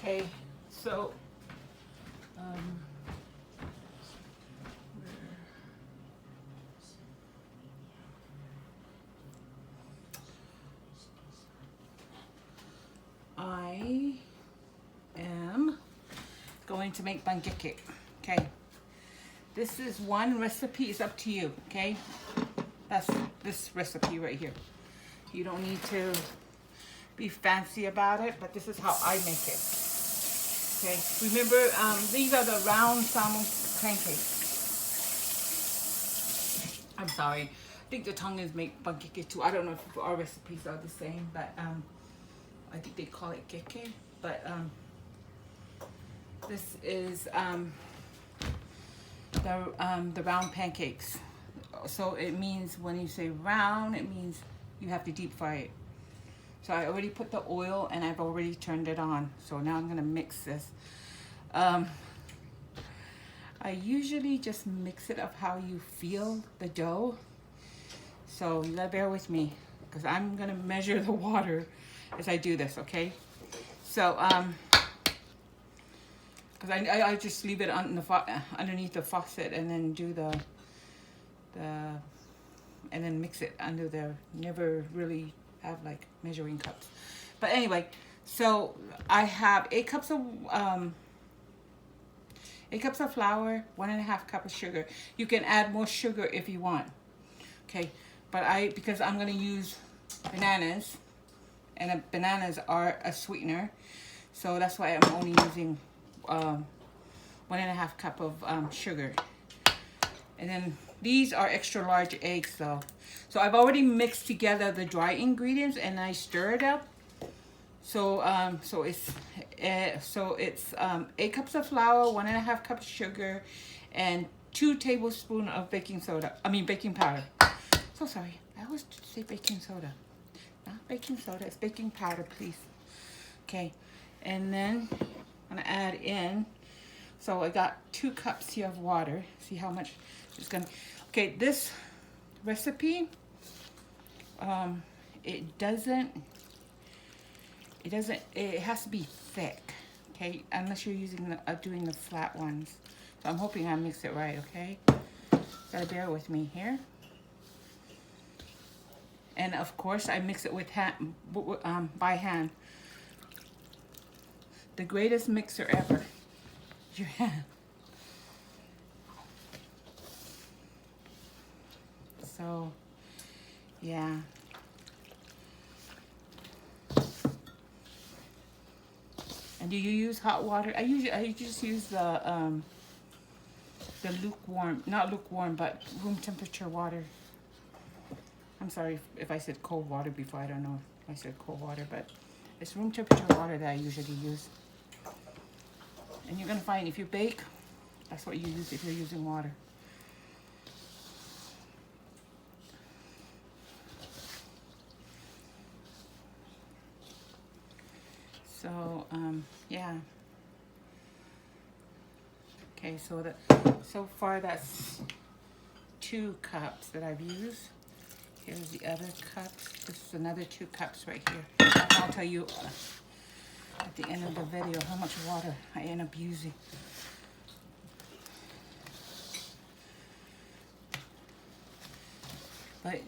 Okay, so um, I am going to make pancake. Okay, this is one recipe. It's up to you. Okay, that's this recipe right here. You don't need to be fancy about it, but this is how I make it. Okay, remember these are the round salmon pancakes. I'm sorry. I think the Tongans make pancake too. I don't know if our recipes are the same, but I think they call it keke. But this is the round pancakes. So it means when you say round, it means you have to deep fry it. So I already put the oil and I've already turned it on. So now I'm gonna mix this. I usually just mix it of how you feel the dough. So you gotta bear with me because I'm gonna measure the water as I do this, okay? So, because I just leave it on the underneath the faucet and then do and then mix it under there. Never really have like measuring cups. But anyway, so I have 8 cups of 8 cups of flour, 1.5 cup of sugar. You can add more sugar if you want. Okay, but because I'm gonna use bananas, and bananas are a sweetener, so that's why I'm only using 1.5 cup of sugar. And then these are extra large eggs though. So I've already mixed together the dry ingredients and I stir it up. So it's 8 cups of flour, 1.5 cups of sugar, and 2 tablespoons of baking powder. So sorry, I always say baking soda. Not baking soda, it's baking powder, please. Okay, and then I'm gonna add in. So I got 2 cups here of water. See how much it's gonna. Okay, this recipe, it has to be thick, okay, unless you're using doing the flat ones. So I'm hoping I mix it right, okay? Gotta bear with me here. And of course I mix it with by hand. The greatest mixer ever, your hand. So yeah. And do you use hot water? I just use the lukewarm, not lukewarm, but room temperature water. I'm sorry if I said cold water before. I don't know if I said cold water, but it's room temperature water that I usually use. And you're gonna find if you bake, that's what you use if you're using water. So yeah. Okay, so far that's 2 cups that I've used. Here's the other cups. This is another 2 cups right here. I'll tell you at the end of the video how much water I end up using. But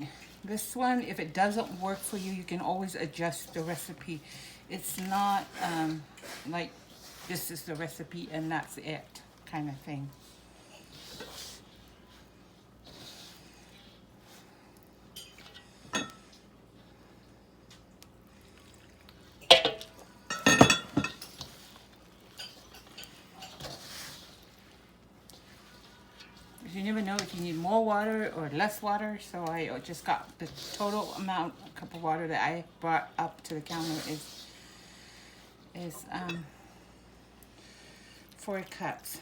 this one, if it doesn't work for you, you can always adjust the recipe. It's not like this is the recipe and that's it kind of thing. You never know if you need more water or less water, so I just got the total cup of water that I brought up to the counter is 4 cups.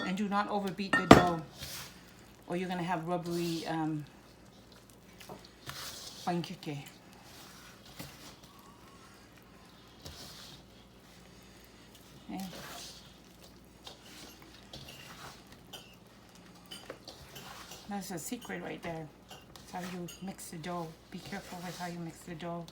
And do not overbeat the dough, or you're gonna have rubbery pancake. Okay. That's a secret right there. It's how you mix the dough. Be careful with how you mix the dough.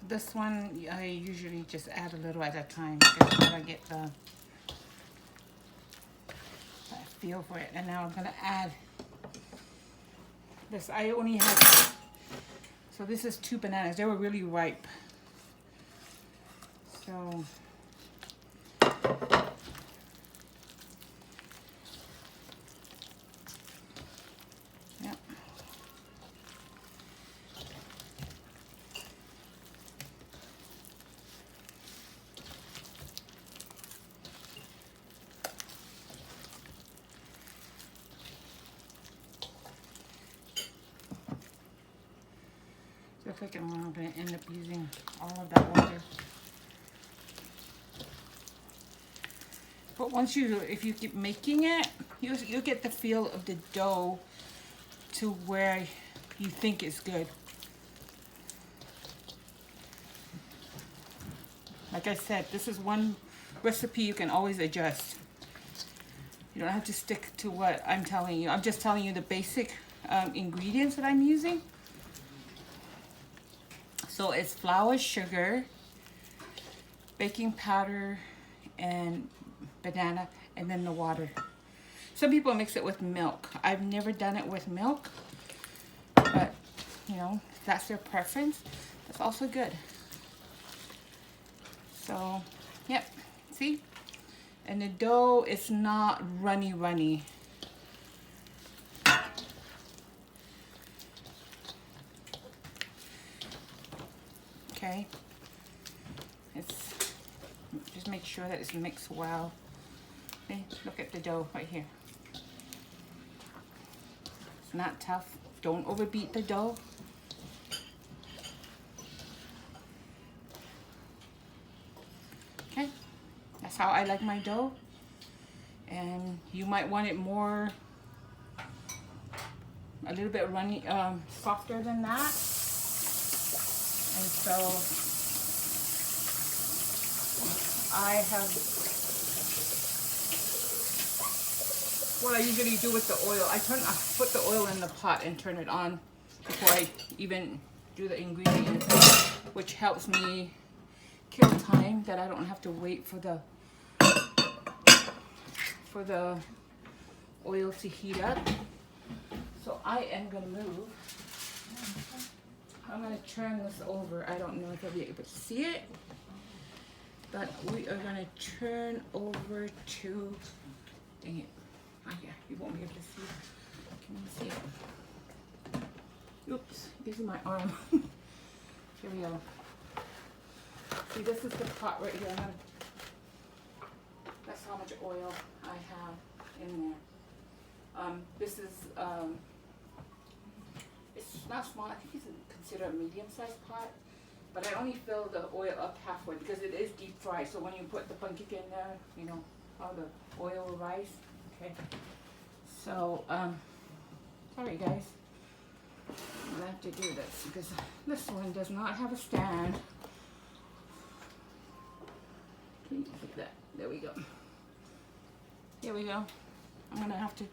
This one I usually just add a little at a time because I get the feel for it. And now I'm gonna add this. I only have, so this is 2 bananas. They were really ripe. So yeah. Looks like I'm going to end up using all of that water. But once if you keep making it, you'll get the feel of the dough to where you think it's good. Like I said, this is one recipe you can always adjust. You don't have to stick to what I'm telling you. I'm just telling you the basic ingredients that I'm using. So it's flour, sugar, baking powder, and banana, and then the water. Some people mix it with milk. I've never done it with milk, but you know, if that's their preference, that's also good. So, yep, see? And the dough is not runny. Okay, just make sure that it's mixed well. Okay, look at the dough right here. It's not tough. Don't overbeat the dough. Okay, that's how I like my dough. And you might want it more, a little bit runny, softer than that. And so I have, what I usually do with the oil, I put the oil in the pot and turn it on before I even do the ingredients, which helps me kill time, that I don't have to wait for the oil to heat up. So I am gonna move. I'm going to turn this over. I don't know if I'll be able to see it, but we are going to turn over to, dang it. Oh yeah, you won't be able to see it. Can you see it? Oops, this is my arm. Here we go. See, this is the pot right here. That's how much oil I have in there. This is, it's not small. I think it's considered a medium-sized pot, but I only fill the oil up halfway because it is deep fried. So when you put the pancake in there, you know how the oil will rise. Okay. So sorry guys, I'm gonna have to do this because this one does not have a stand. Look at that. There we go. Here we go. I'm gonna have to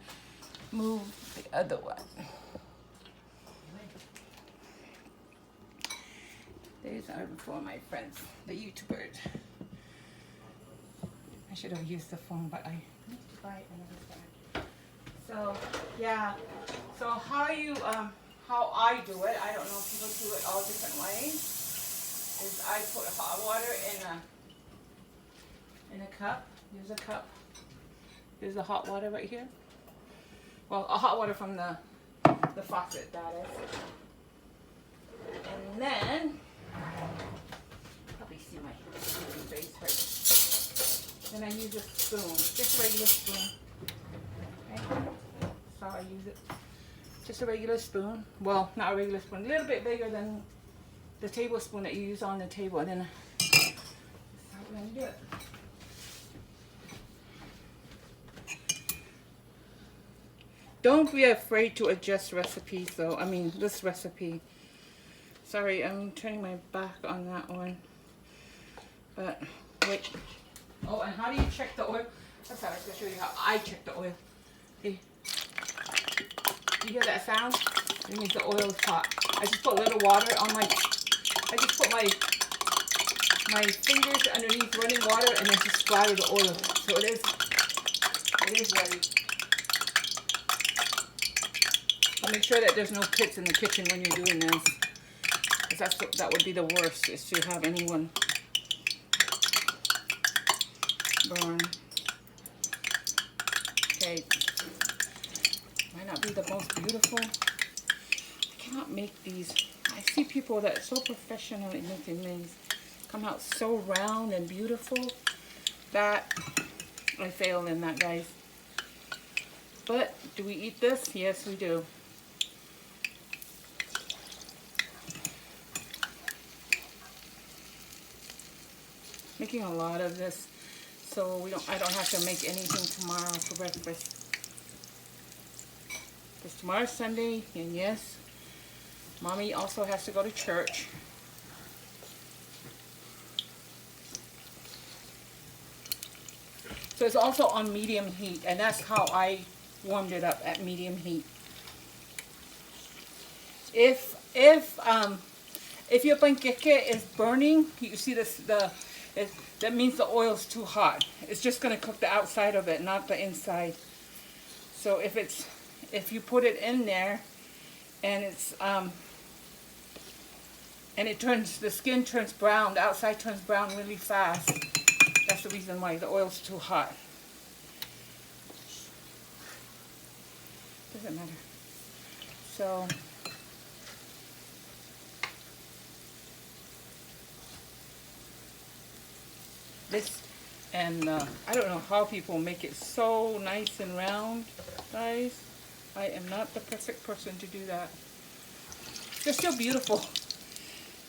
move the other one. These are for my friends, the YouTubers. I should have used the phone, but I need to buy another stand. So yeah, so how I do it, I don't know, people do it all different ways, is I put hot water in a cup. Here's a cup. Here's the hot water right here. Well, a hot water from the faucet, that is. And then probably see my face hurt. Then I use a spoon, just a regular spoon. Okay, that's how I use it. Just a regular spoon. Well, not a regular spoon, a little bit bigger than the tablespoon that you use on the table. And then that's how we're gonna do it. Don't be afraid to adjust recipes though. I mean, this recipe. Sorry, I'm turning my back on that one. But, wait. Oh, and how do you check the oil? That's how I was going to show you how I check the oil. See? You hear that sound? It means the oil is hot. I just put a little water on my I just put my fingers underneath running water and then just splatter the oil. So it is ready. I'll make sure that there's no pits in the kitchen when you're doing this. Because that would be the worst, is to have anyone burn. Okay. Might not be the most beautiful. I cannot make these. I see people that are so professional at making these come out so round and beautiful that I fail in that, guys. But do we eat this? Yes, we do. Making a lot of this, so I don't have to make anything tomorrow for breakfast. Because tomorrow's Sunday, and yes, Mommy also has to go to church. So it's also on medium heat, and that's how I warmed it up, at medium heat. If your pancake is burning, you see this, that means the oil's too hot. It's just going to cook the outside of it, not the inside. So if you put it in there and the skin turns brown, the outside turns brown really fast, that's the reason why the oil's too hot. Doesn't matter. So this, and I don't know how people make it so nice and round, guys. I am not the perfect person to do that. They're still beautiful.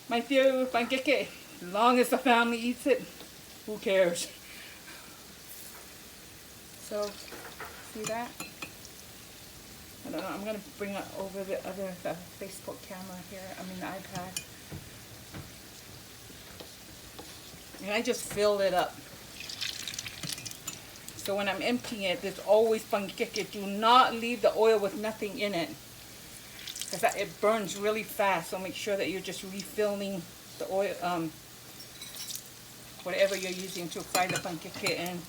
My theory with pancake, as long as the family eats it, who cares? So, see that? I don't know, I'm going to bring it over the Facebook camera here, the iPad. And I just filled it up. So when I'm emptying it, there's always pancake. Do not leave the oil with nothing in it, because it burns really fast. So make sure that you're just refilling the oil, whatever you're using to fry the pancake in.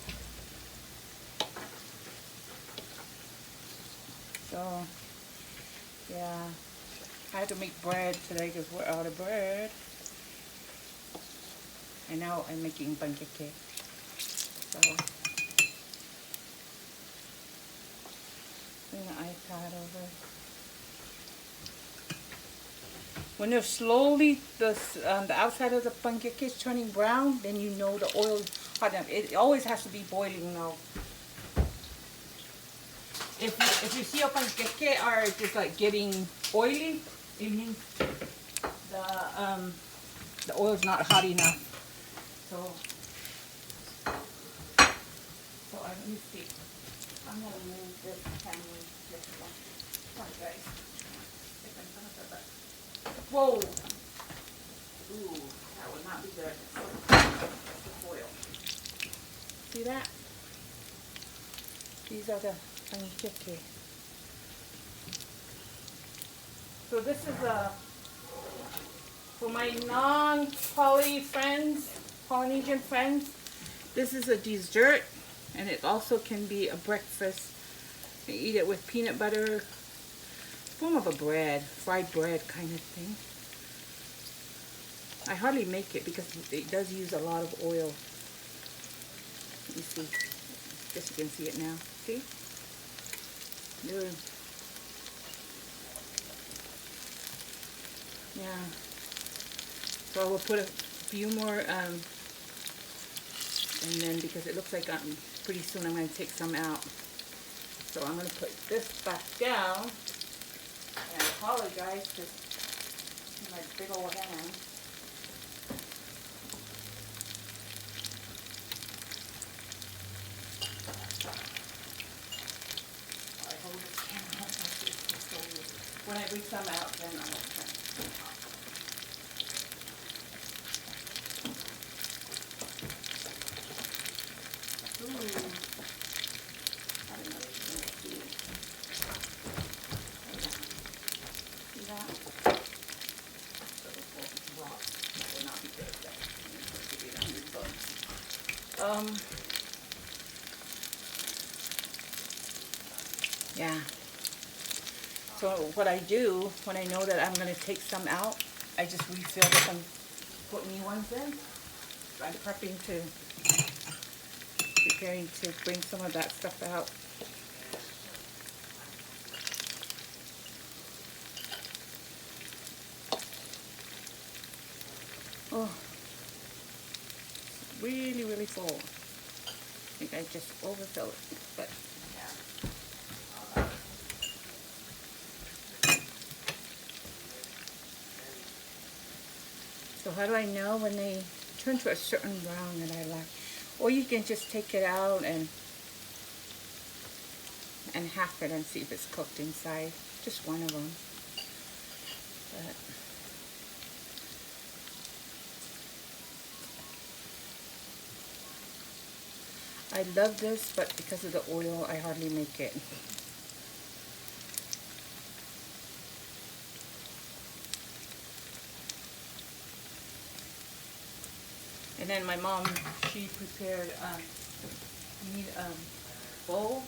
So, yeah, I had to make bread today because we're out of bread. And now I'm making pancake. So, bring the iPad over. When they're slowly, the outside of the pancake is turning brown, then you know the oil is hot enough. It always has to be boiling now. If you see a pancake are just like getting oily, it means the oil's not hot enough. So let me see. I'm gonna move this family this one. Come on, guys. Whoa! Ooh, that would not be good. The foil. See that? These are the pancake. So this is for my non-Poly friends, Polynesian friends, this is a dessert, and it also can be a breakfast. You eat it with peanut butter, form of a bread, fried bread kind of thing. I hardly make it because it does use a lot of oil. Let me see. Guess you can see it now. See? Good. Yeah. So I will put a few more, and then because it looks like pretty soon I'm going to take some out. So I'm going to put this back down. And I apologize because my big old hand. I hold this camera up like this so when I bring some out, then I'll turn it off. See that? So this will drop. better not be good. Yeah. So what I do when I know that I'm going to take some out, I just refill this and put new ones in. I'm preparing to bring some of that stuff out. Oh, really, really full. I think I just overfill it, but yeah. So how do I know when they turn to a certain brown that I like? Or you can just take it out and half it and see if it's cooked inside. Just one of them. But I love this, but because of the oil, I hardly make it. And then my mom, she prepared, you need a bowl,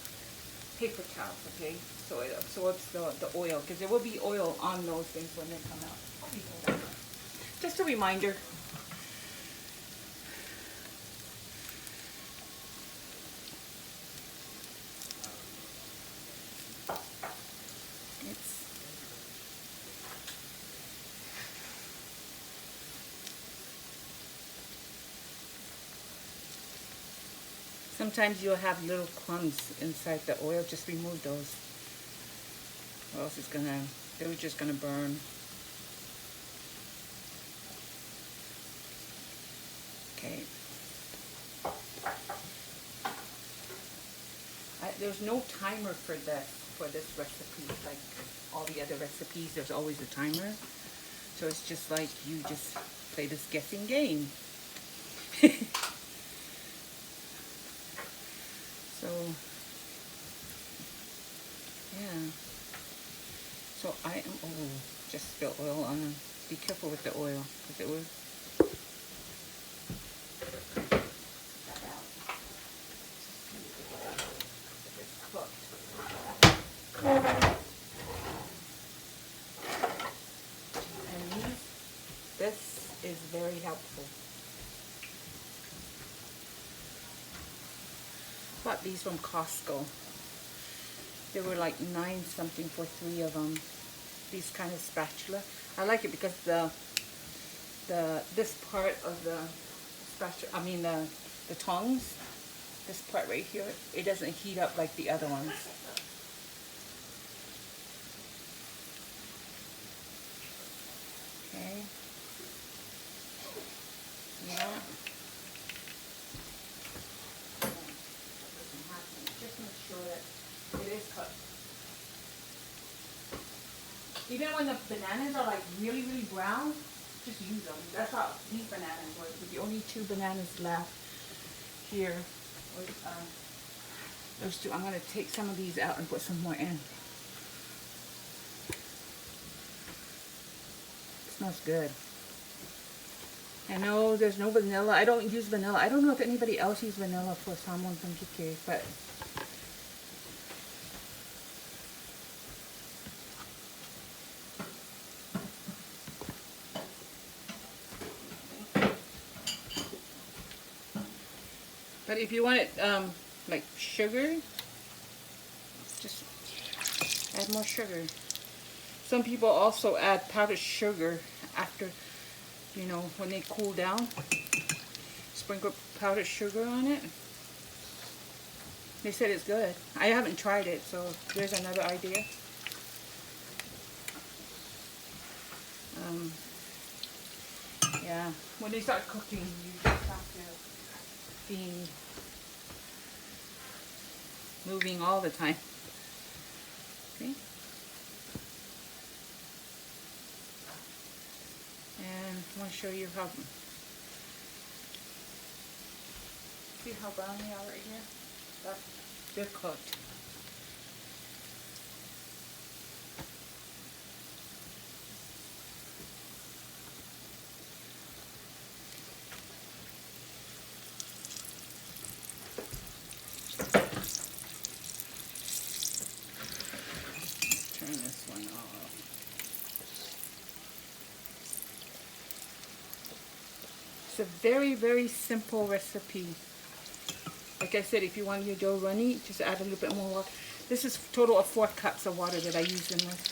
paper towels, okay? So it absorbs the oil, because there will be oil on those things when they come out. Just a reminder. Sometimes you'll have little crumbs inside the oil. Just remove those, or else they're just gonna burn. Okay. There's no timer for this recipe. Like all the other recipes, there's always a timer. So it's just like you just play this guessing game. So, yeah. So I am, just spill oil on them. Be careful with the oil, because it will. And this is very helpful. Bought these from Costco. They were like $9 something for 3 of them. These kind of spatula. I like it because this part of the spatula, I mean the tongs, this part right here, it doesn't heat up like the other ones. Okay. Yeah. Just make sure that it is cooked. Even when the bananas are like really, really brown, just use them. That's how these bananas were. The only 2 bananas left here. Those 2. I'm going to take some of these out and put some more in. It smells good. I know there's no vanilla. I don't use vanilla. I don't know if anybody else uses vanilla for Samoan pancakes, but if you want it like sugar, just add more sugar. Some people also add powdered sugar after, you know, when they cool down. Sprinkle powdered sugar on it. They said it's good. I haven't tried it, so there's another idea. Yeah, when they start cooking, you just have to be moving all the time. See? And I want to show you how, see how brown they are right here? They're cooked. It's a very, very simple recipe. Like I said, if you want your dough runny, just add a little bit more water. This is a total of 4 cups of water that I use in this.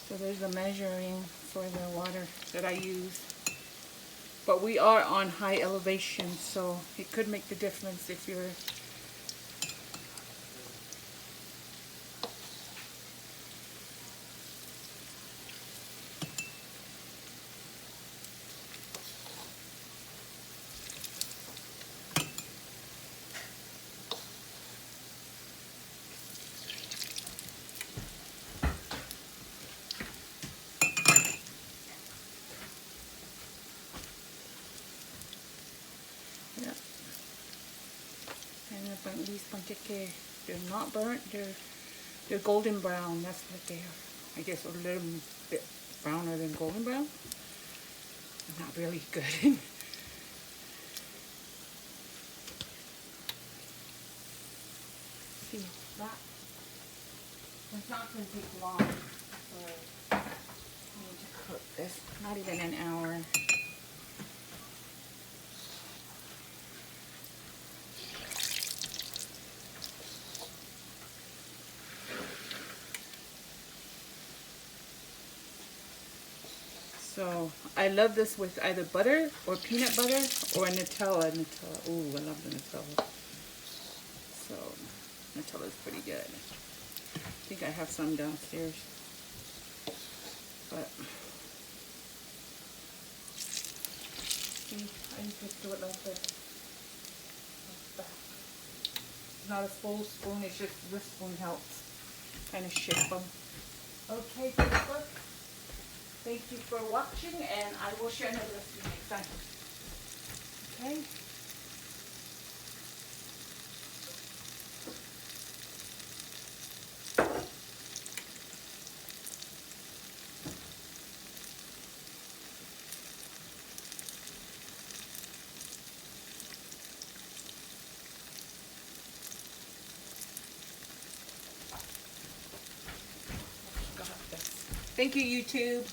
So there's the measuring for the water that I use. But we are on high elevation, so it could make the difference if you're... Yeah. And these pancakes, they're not burnt, they're golden brown. That's what they are. I guess a little bit browner than golden brown. Not really good. See, that it's not going to take long for me to cook this. Not even an hour. So I love this with either butter or peanut butter or Nutella. Ooh, I love the Nutella. So Nutella is pretty good. I think I have some downstairs. But see, I just do it like this. Not a full spoon, it's just this spoon helps kind of shift them. Okay, Facebook. Thank you for watching, and I will share another recipe next time. Okay? Thank you, YouTube.